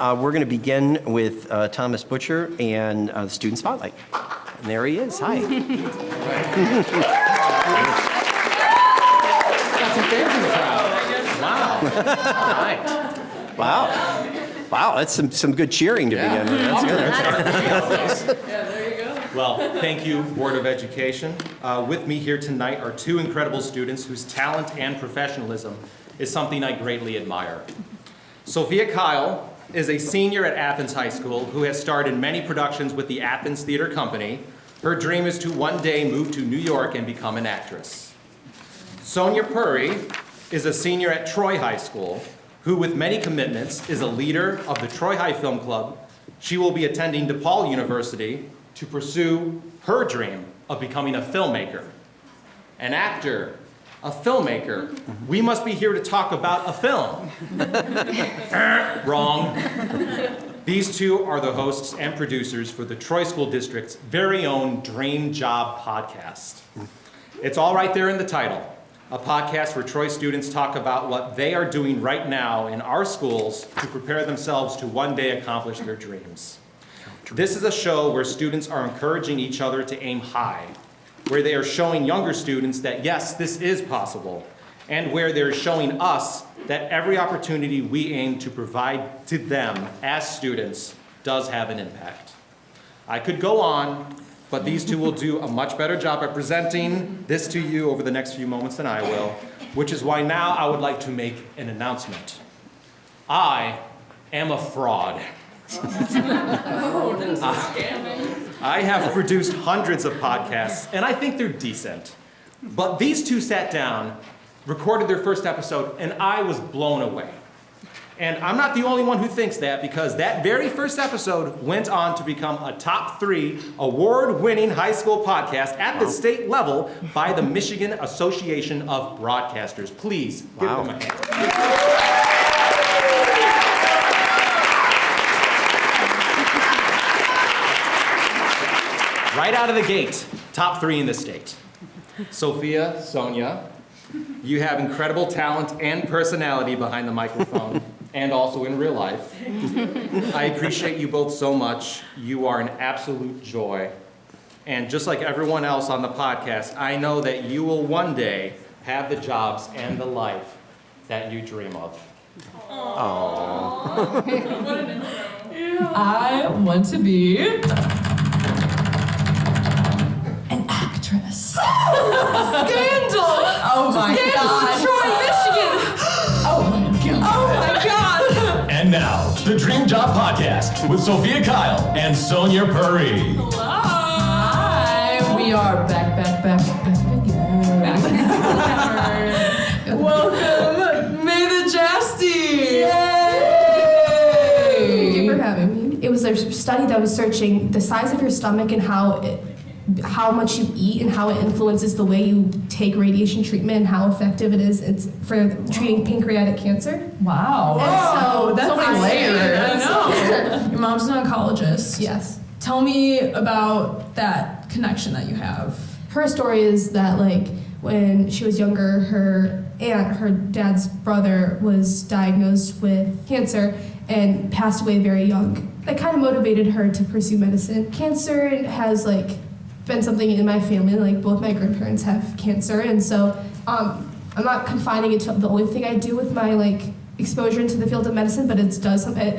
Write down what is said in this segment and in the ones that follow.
We're going to begin with Thomas Butcher and the Student Spotlight. And there he is. Hi. Got some fans in the crowd. Wow. All right. Wow, that's some good cheering to begin with. That's good. Yeah, there you go. Well, thank you, Board of Education. With me here tonight are two incredible students whose talent and professionalism is something I greatly admire. Sophia Keil is a senior at Athens High School who has starred in many productions with the Athens Theater Company. Her dream is to one day move to New York and become an actress. Sonia Puri is a senior at Troy High School who, with many commitments, is a leader of the Troy High Film Club. She will be attending DePaul University to pursue her dream of becoming a filmmaker. An actor, a filmmaker. We must be here to talk about a film. Wrong. These two are the hosts and producers for the Troy School District's very own Dream Job podcast. It's all right there in the title. A podcast where Troy students talk about what they are doing right now in our schools to prepare themselves to one day accomplish their dreams. This is a show where students are encouraging each other to aim high, where they are showing younger students that yes, this is possible, and where they're showing us that every opportunity we aim to provide to them as students does have an impact. I could go on, but these two will do a much better job at presenting this to you over the next few moments than I will, which is why now I would like to make an announcement. I am a fraud. I have produced hundreds of podcasts, and I think they're decent. But these two sat down, recorded their first episode, and I was blown away. And I'm not the only one who thinks that, because that very first episode went on to become a top 3 award-winning high school podcast at the state level by the Michigan Association of Broadcasters. Please give them a hand. Right out of the gate, top 3 in the state. Sophia, Sonia, you have incredible talent and personality behind the microphone and also in real life. I appreciate you both so much. You are an absolute joy. And just like everyone else on the podcast, I know that you will one day have the jobs and the life that you dream of. Aww. I want to be an actress. Scandal! Oh my God! Troy, Michigan! Oh my God! Oh my God! And now, the Dream Job Podcast with Sophia Keil and Sonia Puri. Hello! Hi! We are back again. Back. Welcome, May the Jasty! Yay! Thank you for having me. It was a study that was searching the size of your stomach and how much you eat and how it influences the way you take radiation treatment and how effective it is for treating pancreatic cancer. Wow. So that's so layered. I know. Your mom's an oncologist. Yes. Tell me about that connection that you have. Her story is that when she was younger, her dad's brother was diagnosed with cancer and passed away very young. That kind of motivated her to pursue medicine. Cancer has been something in my family, both my grandparents have cancer, and so I'm not confining it to the only thing I do with my exposure into the field of medicine, but it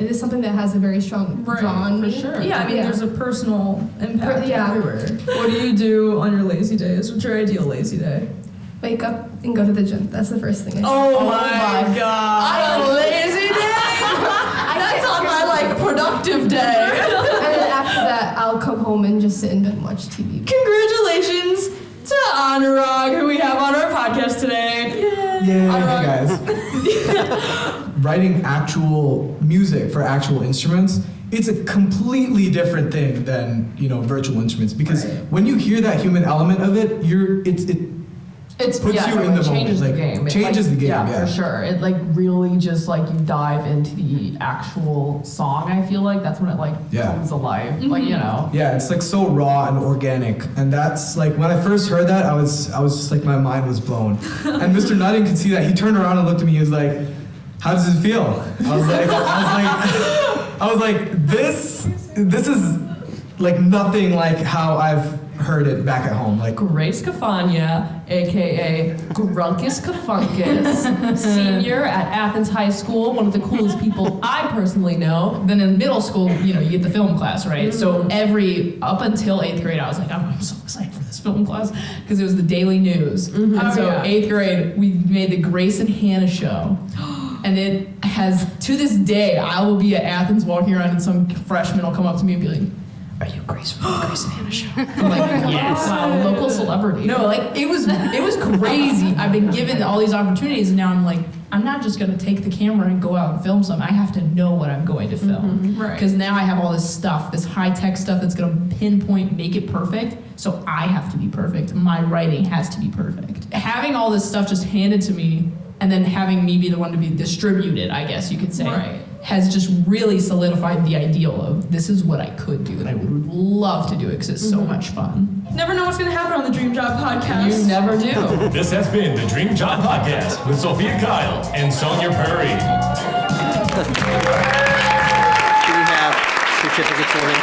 is something that has a very strong draw on me. For sure. Yeah, I mean, there's a personal impact everywhere. What do you do on your lazy days? What's your ideal lazy day? Wake up and go to the gym. That's the first thing I do. Oh my God! A lazy day? That's on my productive day. And then after that, I'll come home and just sit in bed and watch TV. Congratulations to Anurag, who we have on our podcast today. Yay, Anurag. guys. Writing actual music for actual instruments, it's a completely different thing than, virtual instruments, because when you hear that human element of it, it puts you in the moment. Changes the game. Changes the game, yeah. Yeah, For sure. It really just you dive into the actual song. I feel like that's when it comes alive. Mm-hmm. Yeah, it's so raw and organic, and that's when I first heard that, I was just my mind was blown. And Mr. Nutting could see that. He turned around and looked at me. He was like, "How does it feel?" I was like, I was like, this is like nothing like how I've heard it back at home. Like Grace Cafagna, aka Grunkus Cafunkus, senior at Athens High School, one of the coolest people I personally know. Then in middle school, you get the film class, right? So up until 8th grade, I was like, I'm so excited for this film class because it was the daily news. And so 8th grade, we made the Grace and Hannah show. And it has, to this day, I will be at Athens walking around and some freshman will come up to me and be like, are you Grace from the Grace and Hannah show? I'm like, yes. Wow, local celebrity. No, like it was crazy. I've been given all these opportunities and now I'm like, I'm not just gonna take the camera and go out and film something. I have to know what I'm going to film. Right. Because now I have all this stuff, this high-tech stuff that's gonna pinpoint, make it perfect. So I have to be perfect. My writing has to be perfect. Having all this stuff just handed to me and then having me be the one to be distributed, I guess you could say. Right. Has just really solidified the ideal of this is what I could do and I would love to do it because it's so much fun. Never know what's going to happen on the Dream Job podcast. You never do. This has been the Dream Job Podcast with Sophia Keil and Sonia Puri. Do we have certificates for him?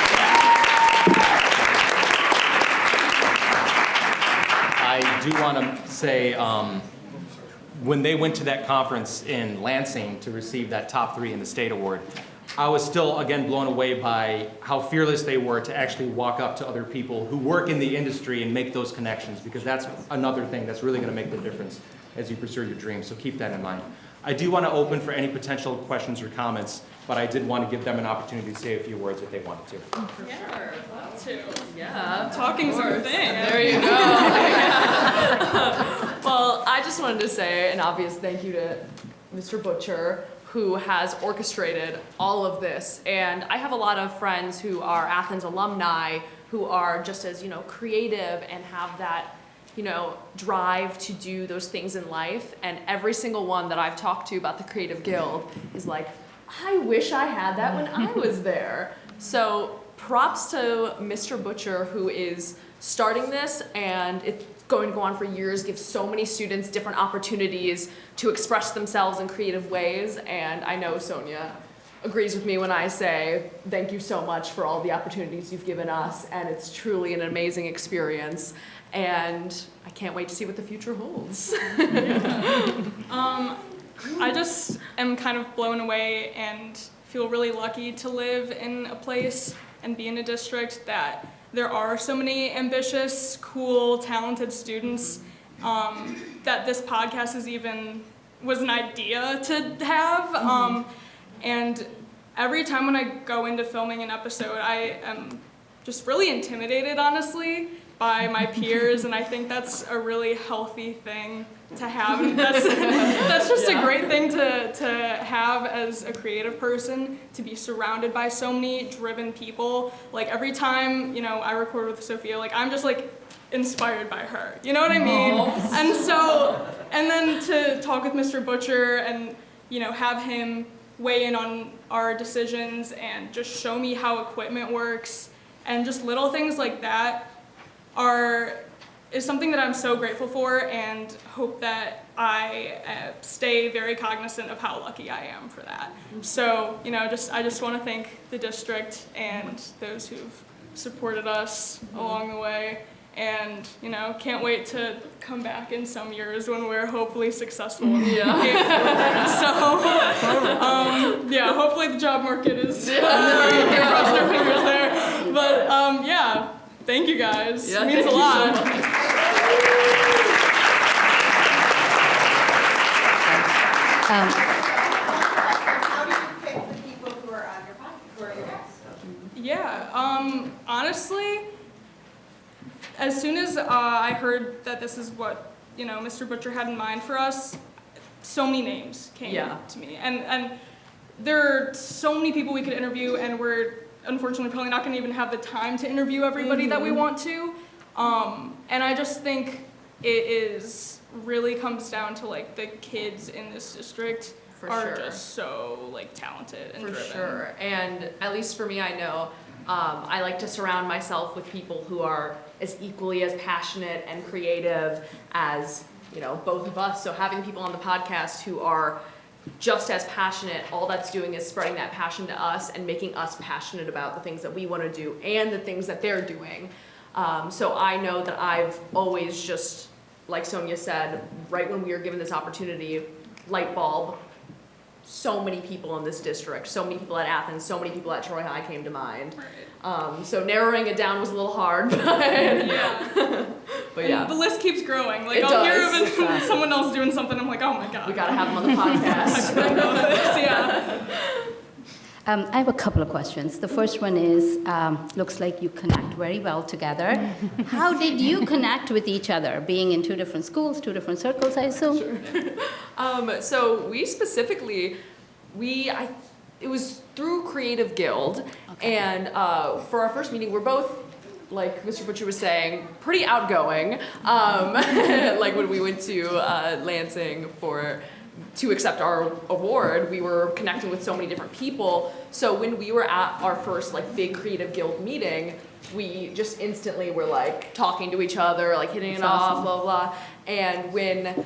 I do want to say, when they went to that conference in Lansing to receive that top 3 in the state award, I was still, again, blown away by how fearless they were to actually walk up to other people who work in the industry and make those connections, because that's another thing that's really going to make the difference as you pursue your dreams, so keep that in mind. I do want to open for any potential questions or comments, but I did want to give them an opportunity to say a few words if they wanted to. Yeah, love to. Yeah, talking's our thing. There you go. Well, I just wanted to say an obvious thank you to Mr. Butcher, who has orchestrated all of this. And I have a lot of friends who are Athens alumni who are just as, creative and have that, drive to do those things in life. And every single one that I've talked to about the Creative Guild is like, I wish I had that when I was there. So props to Mr. Butcher, who is starting this, and it's going to go on for years, give so many students different opportunities to express themselves in creative ways. And I know Sonia agrees with me when I say thank you so much for all the opportunities you've given us, and it's truly an amazing experience. And I can't wait to see what the future holds. I just am kind of blown away and feel really lucky to live in a place and be in a district that there are so many ambitious, cool, talented students, that this podcast was an idea to have. And every time when I go into filming an episode, I am just really intimidated, honestly, by my peers, and I think that's a really healthy thing to have. And that's just a great thing to have as a creative person, to be surrounded by so many driven people. Like every time, I record with Sophia, I'm just inspired by her. You know what I mean? And then to talk with Mr. Butcher and, have him weigh in on our decisions and just show me how equipment works and just little things like that is something that I'm so grateful for, and hope that I stay very cognizant of how lucky I am for that. So, I just want to thank the district and those who've supported us along the way, and, can't wait to come back in some years when we're hopefully successful. Hopefully the job market is crossing our fingers there. But, thank you guys. It means a lot. How do you pick the people who are on your podcast, who are your guests? Honestly, as soon as I heard that this is what, Mr. Butcher had in mind for us, so many names came to me. And there are so many people we could interview, and we're unfortunately probably not going to even have the time to interview everybody that we want to. And I just think really comes down to the kids in this district are just so talented and driven. For sure. And at least for me, I know I like to surround myself with people who are as equally as passionate and creative as both of us. So having people on the podcast who are just as passionate. All that's doing is spreading that passion to us and making us passionate about the things that we want to do and the things that they're doing. So I know that I've always just, like Sonia said, right when we were given this opportunity, light bulb, so many people in this district, so many people at Athens, so many people at Troy High came to mind. So narrowing it down was a little hard, but Yeah. but yeah. And the list keeps growing. Like It I'll does. hear of someone else doing something, I'm like, oh my god. We gotta have them on the podcast. I know this, yeah. I have a couple of questions. The first one is, looks like you connect very well together. How did you connect with each other, being in two different schools, two different circles, I assume? So we specifically, it was through Creative Guild, and for our first meeting, we're both, like Mr. Butcher was saying, pretty outgoing. Like when we went to Lansing to accept our award, we were connecting with so many different people. So when we were at our first like big Creative Guild meeting, we just instantly were like talking to each other, like hitting it off, blah, blah, blah. And when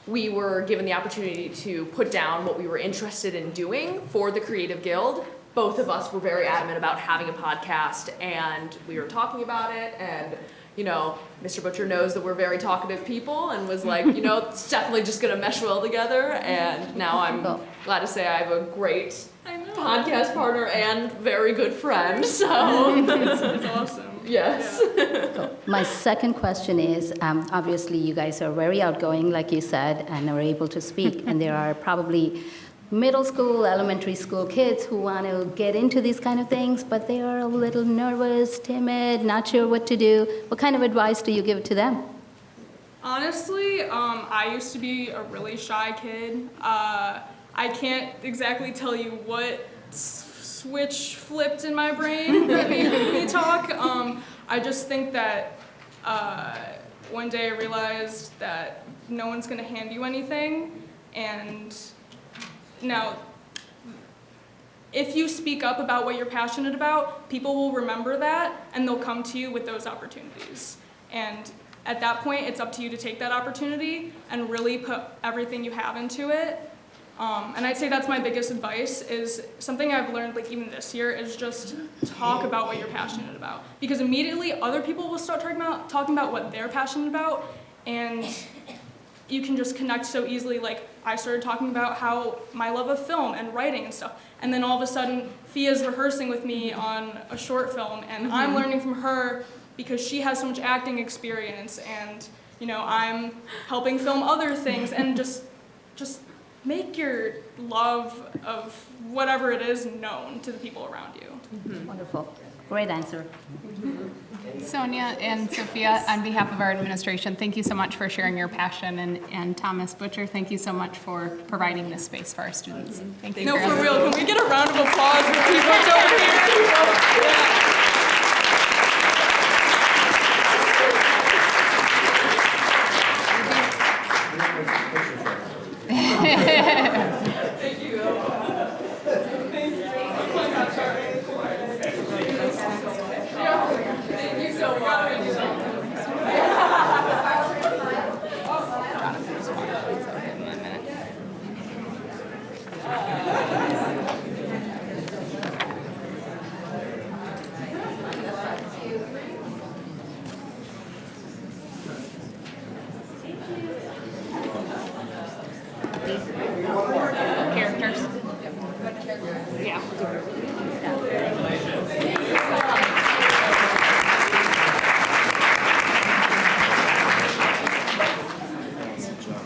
we were given the opportunity to put down what we were interested in doing for the Creative Guild, both of us were very adamant about having a podcast, and we were talking about it, and you know, Mr. Butcher knows that we're very talkative people and was like, you know, it's definitely just gonna mesh well together, and now I'm glad to say I have a great podcast partner and very good friend, so. It's awesome. Yes. Yeah. Cool. My second question is, obviously you guys are very outgoing, like you said, and are able to speak, and there are probably middle school, elementary school kids who want to get into these kind of things, but they are a little nervous, timid, not sure what to do. What kind of advice do you give to them? Honestly, I used to be a really shy kid. I can't exactly tell you what switch flipped in my brain that made me talk. I just think that one day I realized that no one's gonna hand you anything, and now, if you speak up about what you're passionate about, people will remember that and they'll come to you with those opportunities. And at that point, it's up to you to take that opportunity and really put everything you have into it. And I'd say that's my biggest advice, is something I've learned like even this year is just talk about what you're passionate about. Because immediately other people will start talking about what they're passionate about, and you can just connect so easily. Like I started talking about how my love of film and writing and stuff, and then all of a sudden Fia's rehearsing with me on a short film, and I'm learning from her because she has so much acting experience, and you know, I'm helping film other things, and just make your love of whatever it is known to the people around you. Wonderful. Great answer. Sonia and Sophia, on behalf of our administration, thank you so much for sharing your passion, and Thomas Butcher, thank you so much for providing this space for our students. Thank you. No, for real, can we get a round of applause for people?